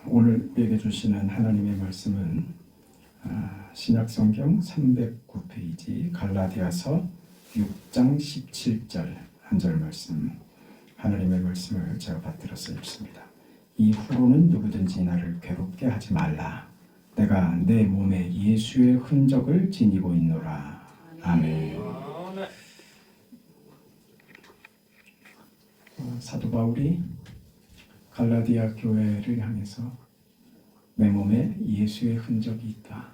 오늘 우리에게 주시는 하나님의 말씀은 신약성경 309페이지 갈라디아서 6장 17절 한 절 말씀, 하나님의 말씀을 제가 받들어서 읽습니다. 이후로는 누구든지 나를 괴롭게 하지 말라. 내가 내 몸에 예수의 흔적을 지니고 있노라. 아멘. 사도 바울이 갈라디아 교회를 향해서 내 몸에 예수의 흔적이 있다.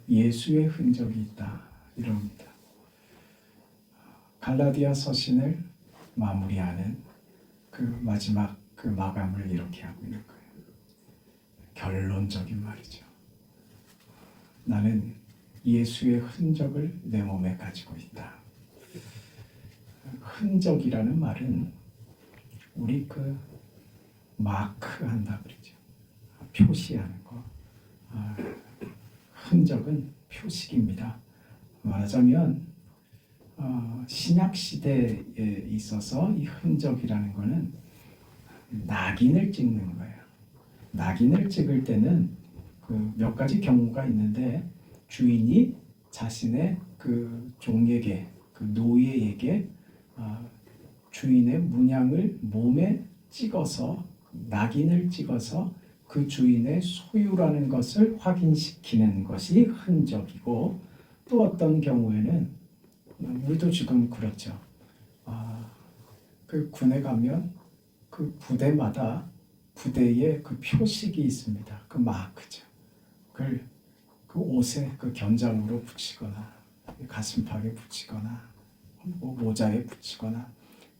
예수의 흔적이 있다. 이럽니다. 갈라디아 서신을 마무리하는 그 마지막 그 마감을 이렇게 하고 있는 거예요. 결론적인 말이죠. 나는 예수의 흔적을 내 몸에 가지고 있다. 흔적이라는 말은 우리 그 마크 한다 그러죠. 표시하는 거. 흔적은 표식입니다. 말하자면 신약 시대에 있어서 이 흔적이라는 거는 낙인을 찍는 거예요. 낙인을 찍을 때는 그 몇 가지 경우가 있는데 주인이 자신의 그 종에게, 그 노예에게 주인의 문양을 몸에 찍어서, 낙인을 찍어서 그 주인의 소유라는 것을 확인시키는 것이 흔적이고, 또 어떤 경우에는 우리도 지금 그렇죠. 그 군에 가면 그 부대마다 부대에 그 표식이 있습니다. 그 마크죠. 그걸 그 옷에 그 견장으로 붙이거나 가슴팍에 붙이거나 뭐 모자에 붙이거나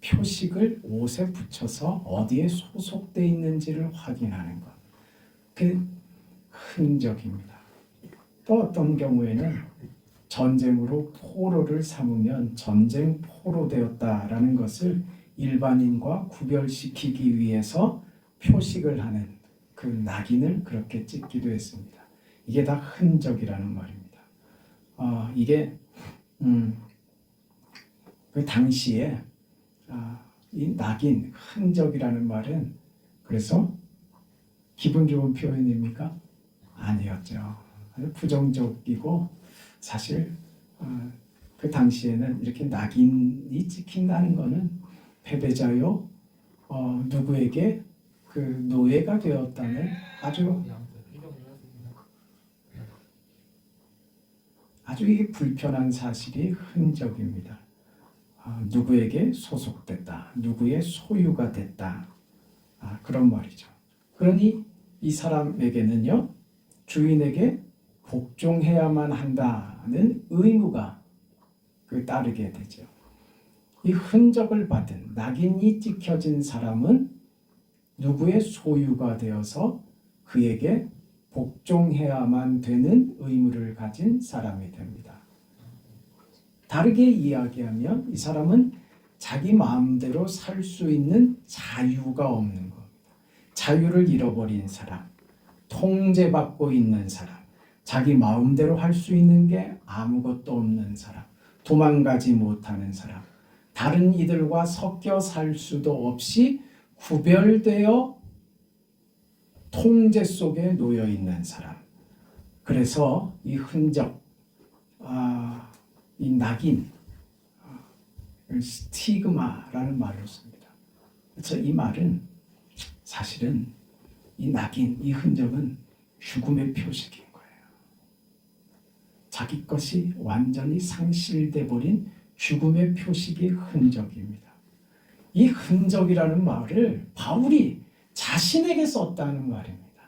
표식을 옷에 붙여서 어디에 소속되어 있는지를 확인하는 것. 그 흔적입니다. 또 어떤 경우에는 전쟁으로 포로를 삼으면 전쟁 포로 되었다라는 것을 일반인과 구별시키기 위해서 표식을 하는 그 낙인을 그렇게 찍기도 했습니다. 이게 다 흔적이라는 말입니다. 이게 그 당시에 이 낙인, 흔적이라는 말은 그래서 기분 좋은 표현입니까? 아니었죠. 아주 부정적이고 사실 그 당시에는 이렇게 낙인이 찍힌다는 것은 패배자요, 누구에게 그 노예가 되었다는 아주 이게 불편한 사실이 흔적입니다. 누구에게 소속됐다, 누구의 소유가 됐다, 그런 말이죠. 그러니 이 사람에게는요, 주인에게 복종해야만 한다는 의무가 따르게 되죠. 이 흔적을 받은, 낙인이 찍혀진 사람은 누구의 소유가 되어서 그에게 복종해야만 되는 의무를 가진 사람이 됩니다. 다르게 이야기하면 이 사람은 자기 마음대로 살 수 있는 자유가 없는 겁니다. 자유를 잃어버린 사람, 통제받고 있는 사람, 자기 마음대로 할 수 있는 게 아무것도 없는 사람, 도망가지 못하는 사람, 다른 이들과 섞여 살 수도 없이 구별되어 통제 속에 놓여 있는 사람. 그래서 이 흔적, 이 낙인, 스티그마라는 말을 씁니다. 그래서 이 말은 사실은 이 낙인, 이 흔적은 죽음의 표식인 거예요. 자기 것이 완전히 상실돼 버린 죽음의 표식이 흔적입니다. 이 흔적이라는 말을 바울이 자신에게 썼다는 말입니다.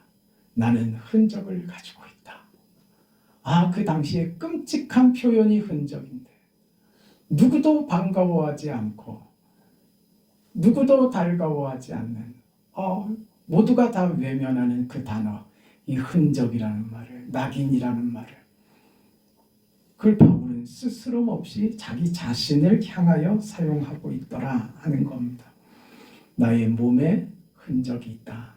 나는 흔적을 가지고 있다. 그 당시에 끔찍한 표현이 흔적인데 누구도 반가워하지 않고 누구도 달가워하지 않는 모두가 다 외면하는 그 단어, 이 흔적이라는 말을, 낙인이라는 말을, 그걸 바울은 스스럼 없이 자기 자신을 향하여 사용하고 있더라 하는 겁니다. 나의 몸에 흔적이 있다.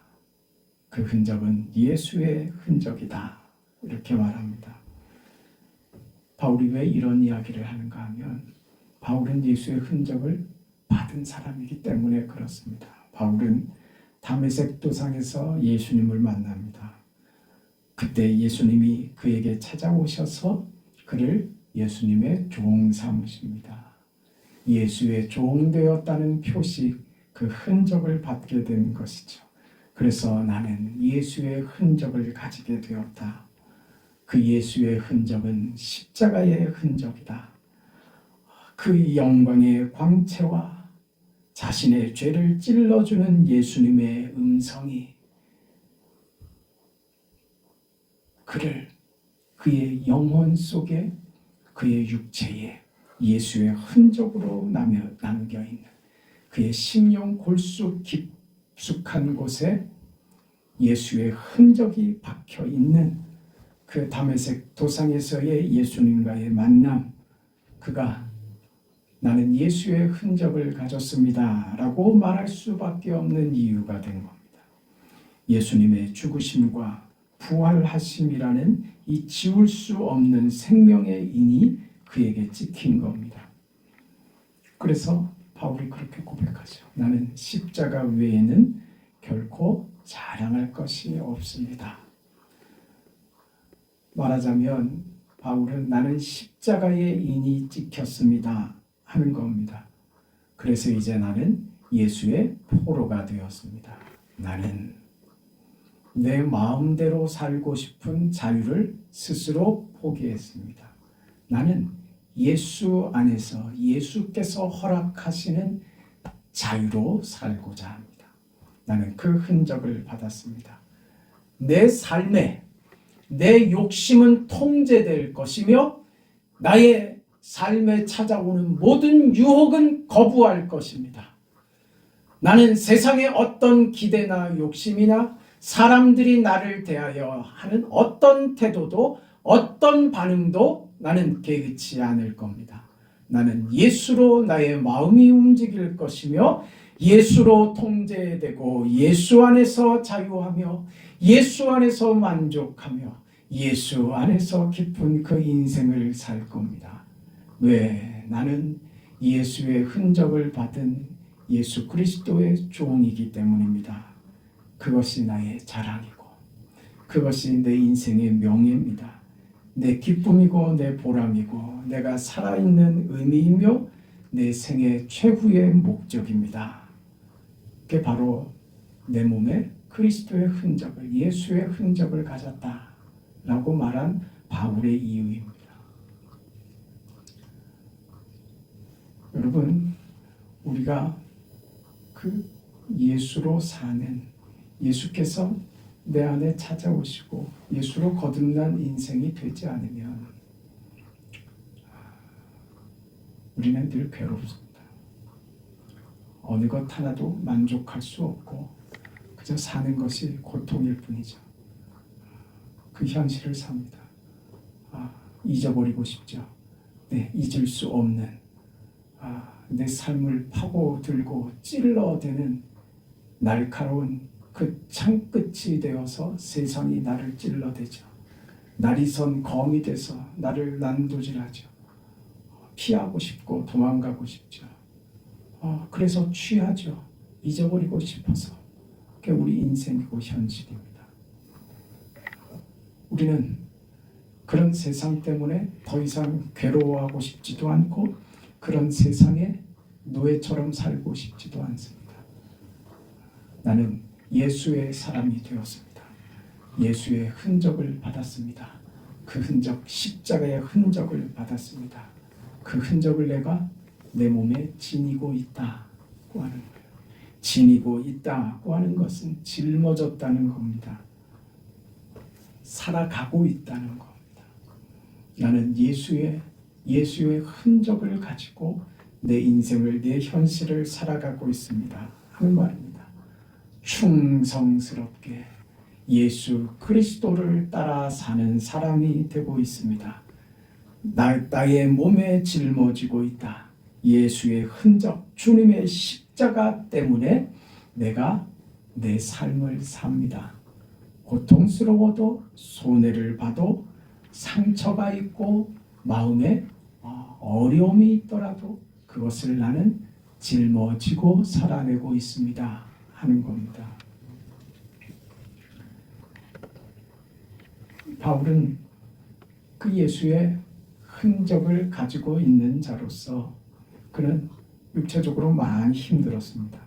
그 흔적은 예수의 흔적이다. 이렇게 말합니다. 바울이 왜 이런 이야기를 하는가 하면 바울은 예수의 흔적을 받은 사람이기 때문에 그렇습니다. 바울은 다메섹 도상에서 예수님을 만납니다. 그때 예수님이 그에게 찾아오셔서 그를 예수님의 종 삼으십니다. 예수의 종 되었다는 표식, 그 흔적을 받게 된 것이죠. 그래서 나는 예수의 흔적을 가지게 되었다. 그 예수의 흔적은 십자가의 흔적이다. 그 영광의 광채와 자신의 죄를 찔러주는 예수님의 음성이 그를 그의 영혼 속에, 그의 육체에 예수의 흔적으로 남겨있는, 그의 심령 골수 깊숙한 곳에 예수의 흔적이 박혀있는 그 다메섹 도상에서의 예수님과의 만남, 그가 나는 예수의 흔적을 가졌습니다 라고 말할 수밖에 없는 이유가 된 겁니다. 예수님의 죽으심과 부활하심이라는 이 지울 수 없는 생명의 인이 그에게 찍힌 겁니다. 그래서 바울이 그렇게 고백하죠. 나는 십자가 외에는 결코 자랑할 것이 없습니다. 말하자면 바울은 나는 십자가의 인이 찍혔습니다 하는 겁니다. 그래서 이제 나는 예수의 포로가 되었습니다. 나는 내 마음대로 살고 싶은 자유를 스스로 포기했습니다. 나는 예수 안에서 예수께서 허락하시는 자유로 살고자 합니다. 나는 그 흔적을 받았습니다. 내 삶에 내 욕심은 통제될 것이며 나의 삶에 찾아오는 모든 유혹은 거부할 것입니다. 나는 세상의 어떤 기대나 욕심이나 사람들이 나를 대하여 하는 어떤 태도도 어떤 반응도 나는 개의치 않을 겁니다. 나는 예수로 나의 마음이 움직일 것이며 예수로 통제되고 예수 안에서 자유하며 예수 안에서 만족하며 예수 안에서 기쁜 그 인생을 살 겁니다. 왜? 나는 예수의 흔적을 받은 예수 그리스도의 종이기 때문입니다. 그것이 나의 자랑이고 그것이 내 인생의 명예입니다. 내 기쁨이고 내 보람이고 내가 살아있는 의미이며 내 생의 최후의 목적입니다. 그게 바로 내 몸에 그리스도의 흔적을, 예수의 흔적을 가졌다라고 말한 바울의 이유입니다. 여러분, 우리가 그 예수로 사는, 예수께서 내 안에 찾아오시고 예수로 거듭난 인생이 되지 않으면 우리는 늘 괴롭습니다. 어느 것 하나도 만족할 수 없고 그저 사는 것이 고통일 뿐이죠. 그 현실을 삽니다. 잊어버리고 싶죠. 네, 잊을 수 없는 내 삶을 파고들고 찔러대는 날카로운 그 창끝이 되어서 세상이 나를 찔러대죠. 날이 선 검이 돼서 나를 난도질하죠. 피하고 싶고 도망가고 싶죠. 그래서 취하죠. 잊어버리고 싶어서. 그게 우리 인생이고 현실입니다. 우리는 그런 세상 때문에 더 이상 괴로워하고 싶지도 않고 그런 세상에 노예처럼 살고 싶지도 않습니다. 나는 예수의 사람이 되었습니다. 예수의 흔적을 받았습니다. 그 흔적, 십자가의 흔적을 받았습니다. 그 흔적을 내가 내 몸에 지니고 있다고 하는 거예요. 지니고 있다고 하는 것은 짊어졌다는 겁니다. 살아가고 있다는 겁니다. 나는 예수의 흔적을 가지고 내 인생을, 내 현실을 살아가고 있습니다 하는 말입니다. 충성스럽게 예수 그리스도를 따라 사는 사람이 되고 있습니다. 나의 몸에 짊어지고 있다. 예수의 흔적, 주님의 십자가 때문에 내가 내 삶을 삽니다. 고통스러워도 손해를 봐도 상처가 있고 마음에 어려움이 있더라도 그것을 나는 짊어지고 살아내고 있습니다 하는 겁니다. 바울은 그 예수의 흔적을 가지고 있는 자로서 그는 육체적으로 많이 힘들었습니다.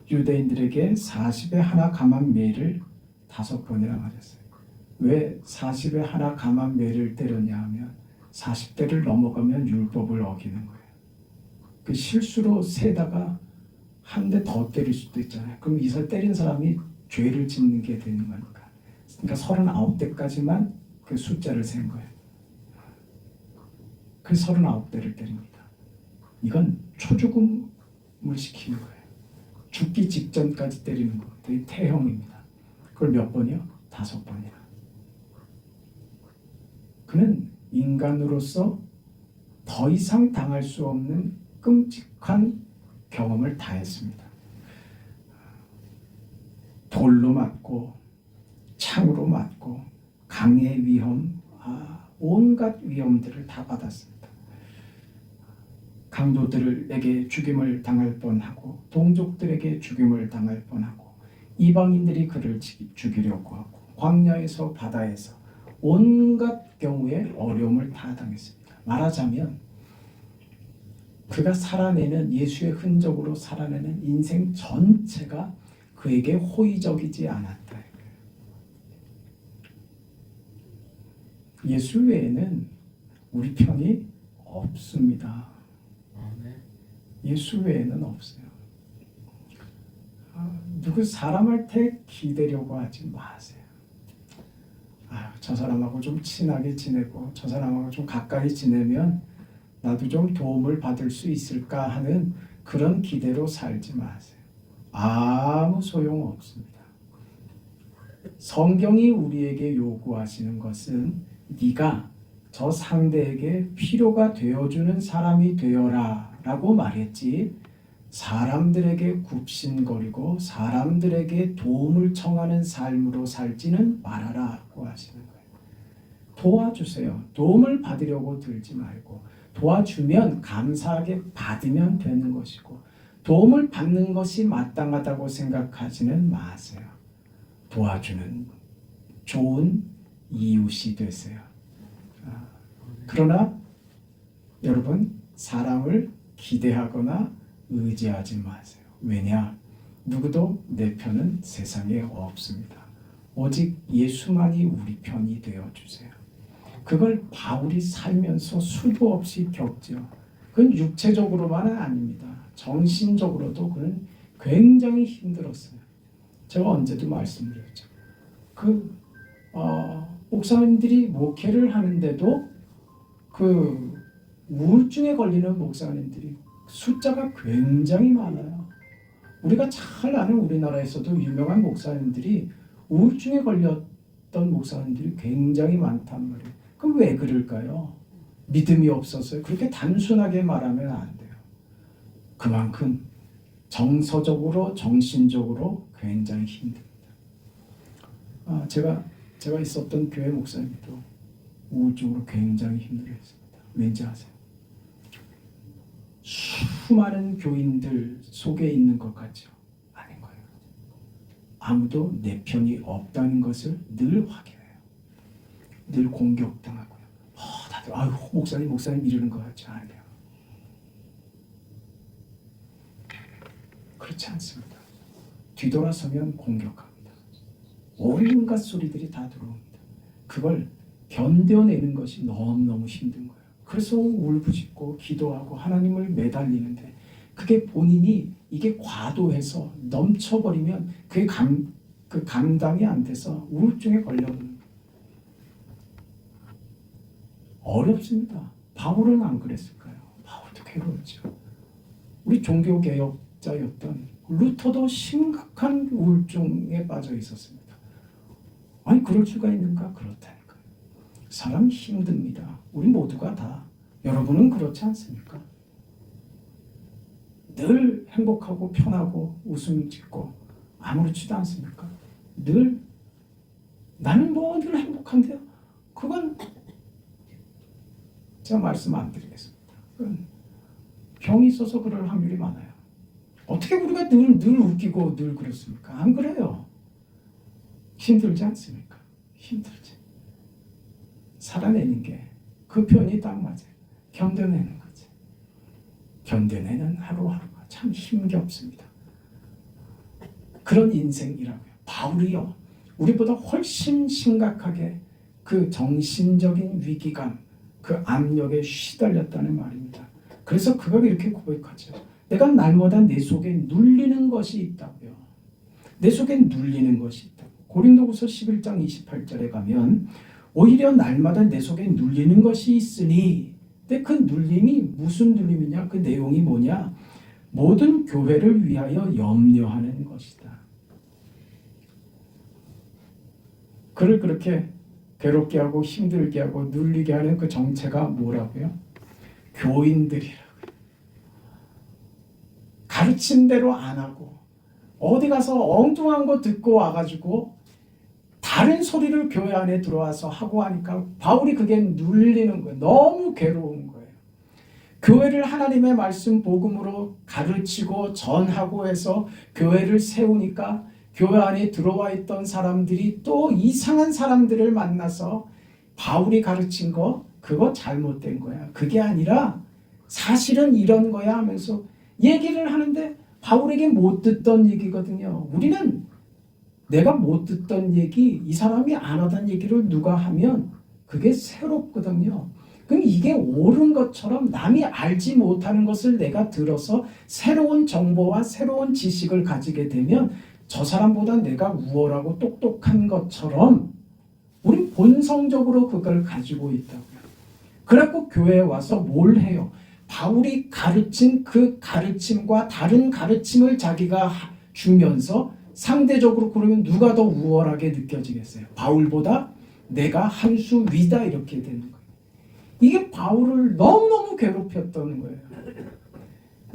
유대인들에게 40에 하나 감한 매를 5번이나 맞았어요. 왜 40에 하나 감한 매를 때렸냐 하면 40대를 넘어가면 율법을 어기는 거예요. 그 실수로 세다가 한 대 더 때릴 수도 있잖아요. 그럼 이살 때린 사람이 죄를 짓는 게 되는 거니까. 그러니까 39대까지만 그 숫자를 센 거예요. 그 39대를 때립니다. 이건 초죽음을 시키는 거예요. 죽기 직전까지 때리는 거. 되게 태형입니다. 그걸 몇 번이요? 5번이나. 그는 인간으로서 더 이상 당할 수 없는 끔찍한 경험을 다 했습니다. 돌로 맞고 창으로 맞고 강의 위험, 온갖 위험들을 다 받았습니다. 강도들에게 죽임을 당할 뻔하고 동족들에게 죽임을 당할 뻔하고 이방인들이 그를 죽이려고 하고 광야에서 바다에서 온갖 경우에 어려움을 다 당했습니다. 말하자면 그가 살아내는 예수의 흔적으로 살아내는 인생 전체가 그에게 호의적이지 않았다. 예수 외에는 우리 편이 없습니다. 예수 외에는 없어요. 누구 사람한테 기대려고 하지 마세요. 저 사람하고 좀 친하게 지내고 저 사람하고 좀 가까이 지내면 나도 좀 도움을 받을 수 있을까 하는 그런 기대로 살지 마세요. 아무 소용없습니다. 성경이 우리에게 요구하시는 것은 네가 저 상대에게 필요가 되어주는 사람이 되어라 라고 말했지, 사람들에게 굽신거리고 사람들에게 도움을 청하는 삶으로 살지는 말아라고 하시는 거예요. 도와주세요. 도움을 받으려고 들지 말고 도와주면 감사하게 받으면 되는 것이고 도움을 받는 것이 마땅하다고 생각하지는 마세요. 도와주는 좋은 이웃이 되세요. 그러나 여러분, 사람을 기대하거나 의지하지 마세요. 왜냐? 누구도 내 편은 세상에 없습니다. 오직 예수만이 우리 편이 되어주세요. 그걸 바울이 살면서 수도 없이 겪죠. 그건 육체적으로만은 아닙니다. 정신적으로도 그는 굉장히 힘들었어요. 제가 언제도 말씀드렸죠. 목사님들이 목회를 하는데도 그 우울증에 걸리는 목사님들이 숫자가 굉장히 많아요. 우리가 잘 아는 우리나라에서도 유명한 목사님들이 우울증에 걸렸던 목사님들이 굉장히 많단 말이에요. 그럼 왜 그럴까요? 믿음이 없어서요. 그렇게 단순하게 말하면 안 돼요. 그만큼 정서적으로 정신적으로 굉장히 힘듭니다. 제가 있었던 교회 목사님도 우울증으로 굉장히 힘들어했습니다. 왠지 아세요? 수많은 교인들 속에 있는 것 같죠? 아닌 거예요. 아무도 내 편이 없다는 것을 늘 확인해요. 늘 공격당하고요. 다들 목사님 이러는 거 같지 않아요. 그렇지 않습니다. 뒤돌아서면 공격합니다. 온갖 소리들이 다 들어옵니다. 그걸 견뎌내는 것이 너무너무 힘든 거예요. 그래서 울부짖고 기도하고 하나님을 매달리는데 그게 본인이 이게 과도해서 넘쳐버리면 그게 감당이 안 돼서 우울증에 걸려버는 거예요. 어렵습니다. 바울은 안 그랬을까요? 바울도 괴로웠죠. 우리 종교개혁자였던 루터도 심각한 우울증에 빠져 있었습니다. 아니 그럴 수가 있는가? 그렇다니까요. 사람 힘듭니다. 우리 모두가 다. 여러분은 그렇지 않습니까? 늘 행복하고 편하고 웃음 짓고 아무렇지도 않습니까? 늘 나는 늘 행복한데요. 그건 제가 말씀 안 드리겠습니다. 그건 병이 있어서 그럴 확률이 많아요. 어떻게 우리가 늘 웃기고 늘 그렇습니까? 안 그래요. 힘들지 않습니까? 힘들지. 그러나 여러분, 그걸 살아내는 게 그 표현이 딱 맞아요. 견뎌내는 거지. 견뎌내는 하루하루가 참 힘겹습니다. 그런 인생이라고요. 바울이요, 우리보다 훨씬 심각하게 그 정신적인 위기감, 그 압력에 시달렸다는 말입니다. 그래서 그가 이렇게 고백하죠. 내가 날마다 내 속에 눌리는 것이 있다고요. 내 속에 눌리는 것이 있다고. 고린도후서 11장 28절에 가면 오히려 날마다 내 속에 눌리는 것이 있으니, 근데 그 눌림이 무슨 눌림이냐? 그 내용이 뭐냐? 모든 교회를 위하여 염려하는 것이다. 그를 그렇게 괴롭게 하고 힘들게 하고 눌리게 하는 그 정체가 뭐라고요? 교인들이라고요. 가르친 대로 안 하고 어디 가서 엉뚱한 거 듣고 와가지고 다른 소리를 교회 안에 들어와서 하고 하니까 바울이 그게 눌리는 거예요. 너무 괴로운 거예요. 교회를 하나님의 말씀 복음으로 가르치고 전하고 해서 교회를 세우니까 교회 안에 들어와 있던 사람들이 또 이상한 사람들을 만나서 바울이 가르친 거 그거 잘못된 거야. 그게 아니라 사실은 이런 거야 하면서 얘기를 하는데 바울에게 못 듣던 얘기거든요. 우리는 내가 못 듣던 얘기, 이 사람이 안 하던 얘기를 누가 하면 그게 새롭거든요. 그럼 이게 옳은 것처럼 남이 알지 못하는 것을 내가 들어서 새로운 정보와 새로운 지식을 가지게 되면 저 사람보다 내가 우월하고 똑똑한 것처럼 우린 본성적으로 그걸 가지고 있다고요. 그래갖고 교회에 와서 뭘 해요? 바울이 가르친 그 가르침과 다른 가르침을 자기가 주면서 상대적으로 그러면 누가 더 우월하게 느껴지겠어요? 바울보다 내가 한 수 위다 이렇게 되는 거예요. 이게 바울을 너무너무 괴롭혔던 거예요.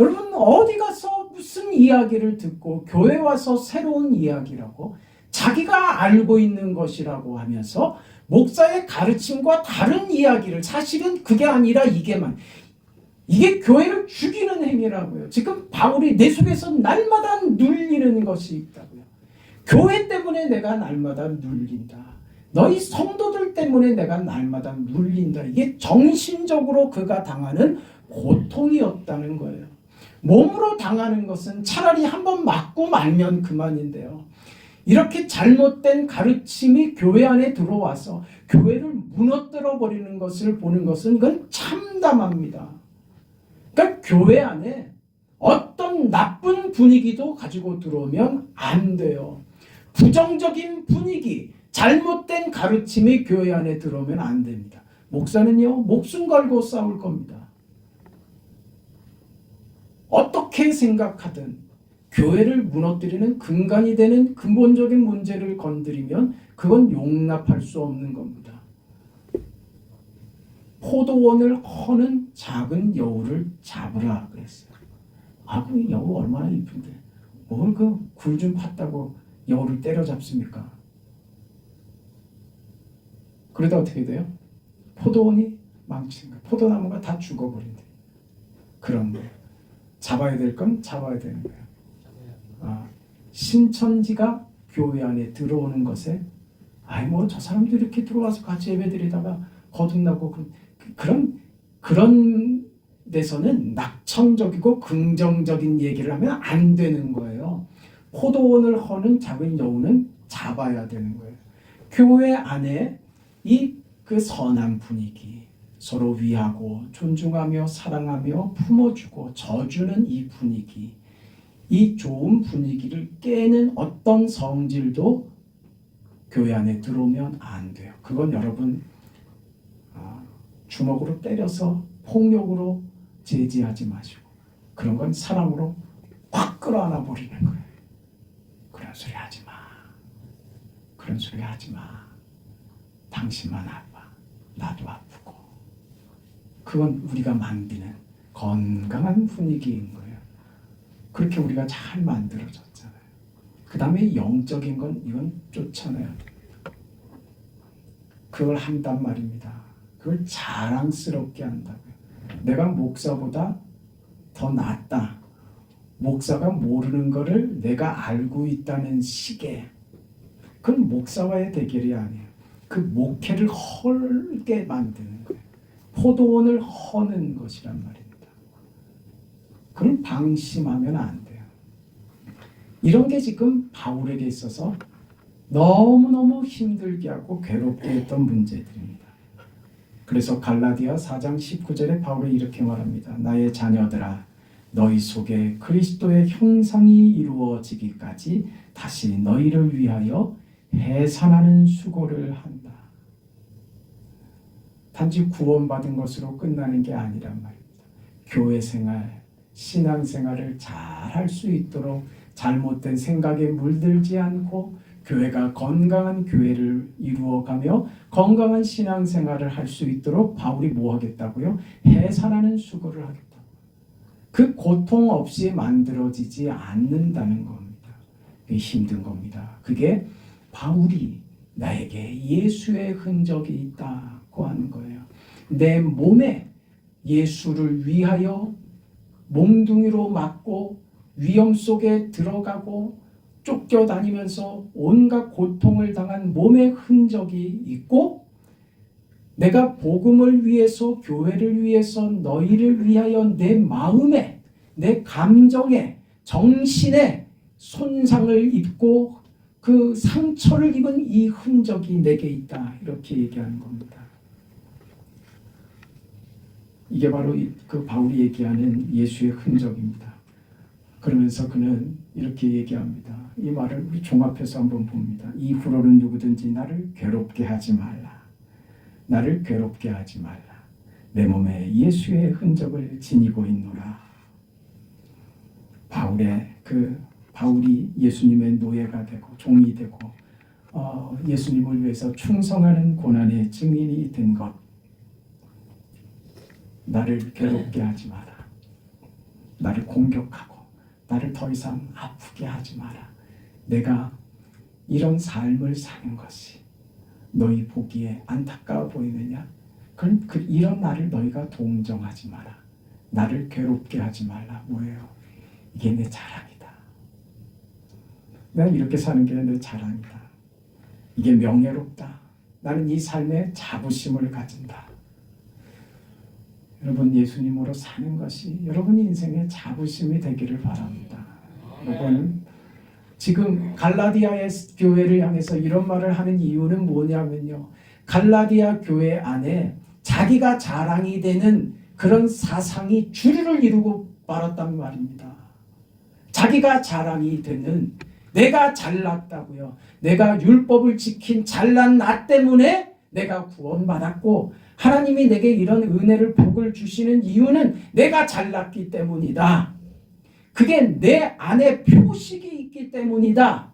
여러분 어디 가서 무슨 이야기를 듣고 교회 와서 새로운 이야기라고 자기가 알고 있는 것이라고 하면서 목사의 가르침과 다른 이야기를, 사실은 그게 아니라 이게 교회를 죽이는 행위라고요. 지금 바울이 내 속에서 날마다 눌리는 것이 있다고요. 교회 때문에 내가 날마다 눌린다. 너희 성도들 때문에 내가 날마다 눌린다. 이게 정신적으로 그가 당하는 고통이었다는 거예요. 몸으로 당하는 것은 차라리 한번 맞고 말면 그만인데요. 이렇게 잘못된 가르침이 교회 안에 들어와서 교회를 무너뜨려 버리는 것을 보는 것은 이건 참담합니다. 그러니까 교회 안에 어떤 나쁜 분위기도 가지고 들어오면 안 돼요. 부정적인 분위기, 잘못된 가르침이 교회 안에 들어오면 안 됩니다. 목사는요, 목숨 걸고 싸울 겁니다. 어떻게 생각하든 교회를 무너뜨리는 근간이 되는 근본적인 문제를 건드리면 그건 용납할 수 없는 겁니다. 포도원을 허는 작은 여우를 잡으라 그랬어요. 그 여우 얼마나 이쁜데 뭘 그 굴 좀 팠다고 여우를 때려잡습니까? 그러다 어떻게 돼요? 포도원이 망치는 거예요. 포도나무가 다 죽어버린대. 그런 거예요. 잡아야 될 건 잡아야 되는 거예요. 신천지가 교회 안에 들어오는 것에 저 사람도 이렇게 들어와서 같이 예배드리다가 거듭나고 그런 데서는 낙천적이고 긍정적인 얘기를 하면 안 되는 거예요. 포도원을 허는 작은 여우는 잡아야 되는 거예요. 교회 안에 그 선한 분위기, 서로 위하고 존중하며 사랑하며 품어주고 져주는 이 분위기, 이 좋은 분위기를 깨는 어떤 성질도 교회 안에 들어오면 안 돼요. 그건 여러분 주먹으로 때려서 폭력으로 제지하지 마시고 그런 건 사랑으로 확 끌어안아 버리는 거예요. 그런 소리 하지 마. 그런 소리 하지 마. 당신만 아파. 나도 아프고. 그건 우리가 만드는 건강한 분위기인 거예요. 그렇게 우리가 잘 만들어졌잖아요. 그 다음에 영적인 건 이건 쫓아내야 됩니다. 그걸 한단 말입니다. 그걸 자랑스럽게 한다고요. 내가 목사보다 더 낫다. 목사가 모르는 거를 내가 알고 있다는 식의, 그건 목사와의 대결이 아니에요. 그 목회를 헐게 만드는 거예요. 포도원을 허는 것이란 말입니다. 그걸 방심하면 안 돼요. 이런 게 지금 바울에게 있어서 너무너무 힘들게 하고 괴롭게 했던 문제들입니다. 그래서 갈라디아 4장 19절에 바울이 이렇게 말합니다. 나의 자녀들아, 너희 속에 그리스도의 형상이 이루어지기까지 다시 너희를 위하여 해산하는 수고를 한다. 단지 구원받은 것으로 끝나는 게 아니란 말입니다. 교회 생활, 신앙 생활을 잘 할 수 있도록 잘못된 생각에 물들지 않고 교회가 건강한 교회를 이루어가며 건강한 신앙 생활을 할 수 있도록 바울이 뭐 하겠다고요? 해산하는 수고를 하겠다. 그 고통 없이 만들어지지 않는다는 겁니다. 그게 힘든 겁니다. 그게 바울이 나에게 예수의 흔적이 있다고 하는 거예요. 내 몸에 예수를 위하여 몽둥이로 맞고 위험 속에 들어가고 쫓겨다니면서 온갖 고통을 당한 몸의 흔적이 있고, 내가 복음을 위해서, 교회를 위해서, 너희를 위하여 내 마음에, 내 감정에, 정신에 손상을 입고 그 상처를 입은 이 흔적이 내게 있다. 이렇게 얘기하는 겁니다. 이게 바로 그 바울이 얘기하는 예수의 흔적입니다. 그러면서 그는 이렇게 얘기합니다. 이 말을 우리 종합해서 한번 봅니다. 이후로는 누구든지 나를 괴롭게 하지 말라. 나를 괴롭게 하지 말라. 내 몸에 예수의 흔적을 지니고 있노라. 바울이 예수님의 노예가 되고 종이 되고 예수님을 위해서 충성하는 고난의 증인이 된 것. 나를 괴롭게 하지 마라. 나를 공격하고 나를 더 이상 아프게 하지 마라. 내가 이런 삶을 사는 것이 너희 보기에 안타까워 보이느냐? 그럼 이런 나를 너희가 동정하지 마라. 나를 괴롭게 하지 말라. 뭐예요? 이게 내 자랑이다. 내가 이렇게 사는 게 내 자랑이다. 이게 명예롭다. 나는 이 삶에 자부심을 가진다. 여러분, 예수님으로 사는 것이 여러분 인생의 자부심이 되기를 바랍니다. 여러분, 지금 갈라디아의 교회를 향해서 이런 말을 하는 이유는 뭐냐면요, 갈라디아 교회 안에 자기가 자랑이 되는 그런 사상이 주류를 이루고 말았단 말입니다. 자기가 자랑이 되는, 내가 잘났다고요. 내가 율법을 지킨 잘난 나 때문에 내가 구원받았고 하나님이 내게 이런 은혜를 복을 주시는 이유는 내가 잘났기 때문이다. 그게 내 안에 표식이 있기 때문이다.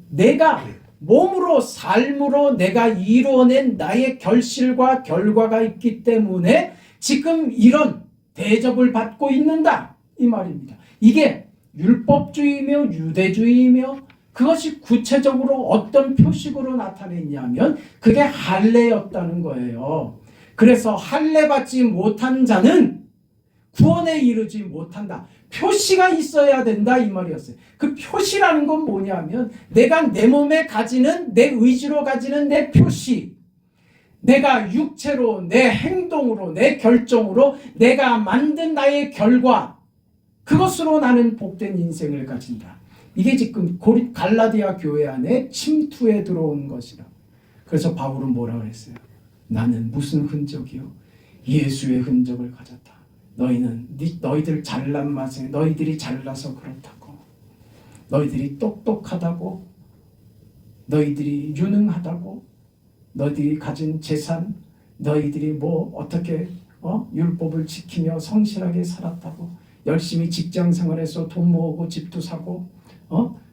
내가 몸으로 삶으로 내가 이루어낸 나의 결실과 결과가 있기 때문에 지금 이런 대접을 받고 있는다. 이 말입니다. 이게 율법주의이며 유대주의이며 그것이 구체적으로 어떤 표식으로 나타냈냐면 그게 할례였다는 거예요. 그래서 할례 받지 못한 자는 구원에 이르지 못한다. 표시가 있어야 된다 이 말이었어요. 그 표시라는 건 뭐냐면 내가 내 몸에 가지는, 내 의지로 가지는 내 표시, 내가 육체로, 내 행동으로, 내 결정으로 내가 만든 나의 결과, 그것으로 나는 복된 인생을 가진다. 이게 지금 갈라디아 교회 안에 침투에 들어온 것이라. 그래서 바울은 뭐라고 했어요? 나는 무슨 흔적이요? 예수의 흔적을 가졌다. 너희들 잘난 맛에, 너희들이 잘나서 그렇다고, 너희들이 똑똑하다고, 너희들이 유능하다고, 너희들이 가진 재산, 너희들이 뭐 어떻게 율법을 지키며 성실하게 살았다고, 열심히 직장 생활해서 돈 모으고 집도 사고,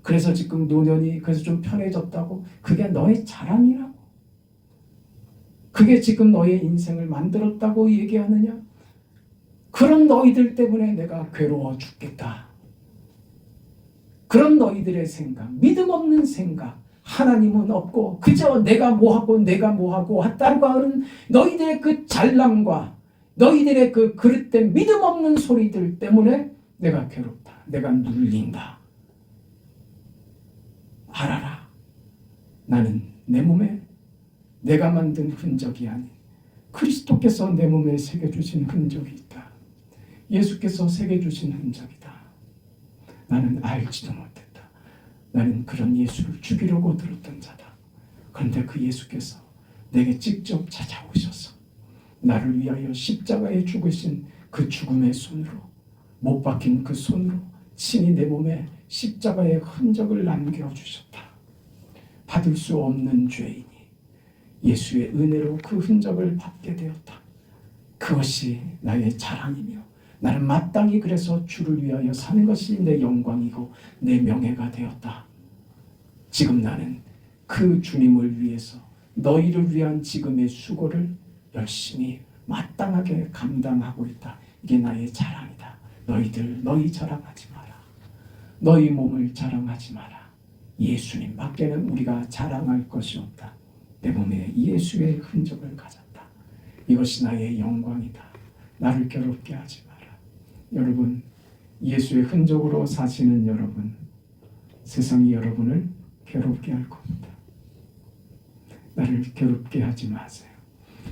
그래서 지금 노년이 그래서 좀 편해졌다고, 그게 너의 자랑이라고, 그게 지금 너의 인생을 만들었다고 얘기하느냐? 그런 너희들 때문에 내가 괴로워 죽겠다. 그런 너희들의 생각, 믿음 없는 생각, 하나님은 없고 그저 내가 뭐하고 했다고 하는 너희들의 그 잘남과 너희들의 그 그릇된 믿음 없는 소리들 때문에 내가 괴롭다. 내가 눌린다. 알아라. 나는 내 몸에 내가 만든 흔적이 아닌 그리스도께서 내 몸에 새겨주신 흔적이 있다. 예수께서 새겨주신 흔적이다. 나는 알지도 못했다. 나는 그런 예수를 죽이려고 들었던 자다. 그런데 그 예수께서 내게 직접 찾아오셔서 나를 위하여 십자가에 죽으신 그 죽음의 손으로, 못 박힌 그 손으로 친히 내 몸에 십자가의 흔적을 남겨주셨다. 받을 수 없는 죄인이 예수의 은혜로 그 흔적을 받게 되었다. 그것이 나의 자랑이며 나는 마땅히 그래서 주를 위하여 사는 것이 내 영광이고 내 명예가 되었다. 지금 나는 그 주님을 위해서 너희를 위한 지금의 수고를 열심히 마땅하게 감당하고 있다. 이게 나의 자랑이다. 너희들 너희 자랑하지 마라. 너희 몸을 자랑하지 마라. 예수님 밖에는 우리가 자랑할 것이 없다. 내 몸에 예수의 흔적을 가졌다. 이것이 나의 영광이다. 나를 괴롭게 하지 마라. 여러분, 예수의 흔적으로 사시는 여러분, 세상이 여러분을 괴롭게 할 겁니다. 나를 괴롭게 하지 마세요.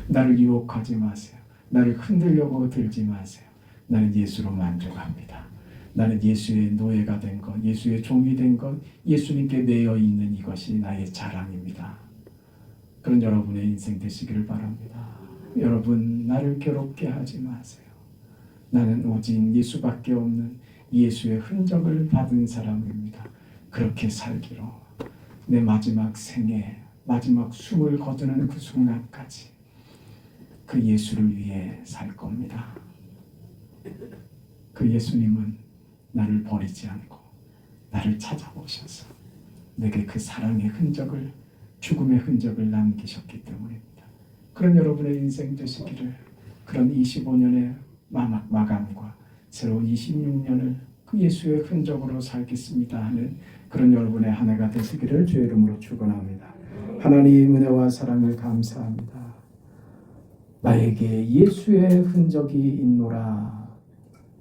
나를 유혹하지 마세요. 나를 흔들려고 들지 마세요. 나는 예수로 만족합니다. 나는 예수의 노예가 된 것, 예수의 종이 된 것, 예수님께 매여 있는 이것이 나의 자랑입니다. 그런 여러분의 인생 되시기를 바랍니다. 여러분, 나를 괴롭게 하지 마세요. 나는 오직 예수밖에 없는 예수의 흔적을 받은 사람입니다. 그렇게 살기로 내 마지막 생에 마지막 숨을 거두는 그 순간까지 그 예수를 위해 살 겁니다. 그 예수님은 나를 버리지 않고 나를 찾아오셔서 내게 그 사랑의 흔적을, 죽음의 흔적을 남기셨기 때문입니다. 그런 여러분의 인생 되시기를, 그런 25년의 마감과 새로운 26년을 그 예수의 흔적으로 살겠습니다 하는 그런 여러분의 한 해가 되시기를 주의 이름으로 축원합니다. 하나님 은혜와 사랑을 감사합니다. 나에게 예수의 흔적이 있노라.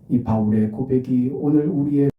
이 바울의 고백이 오늘 우리의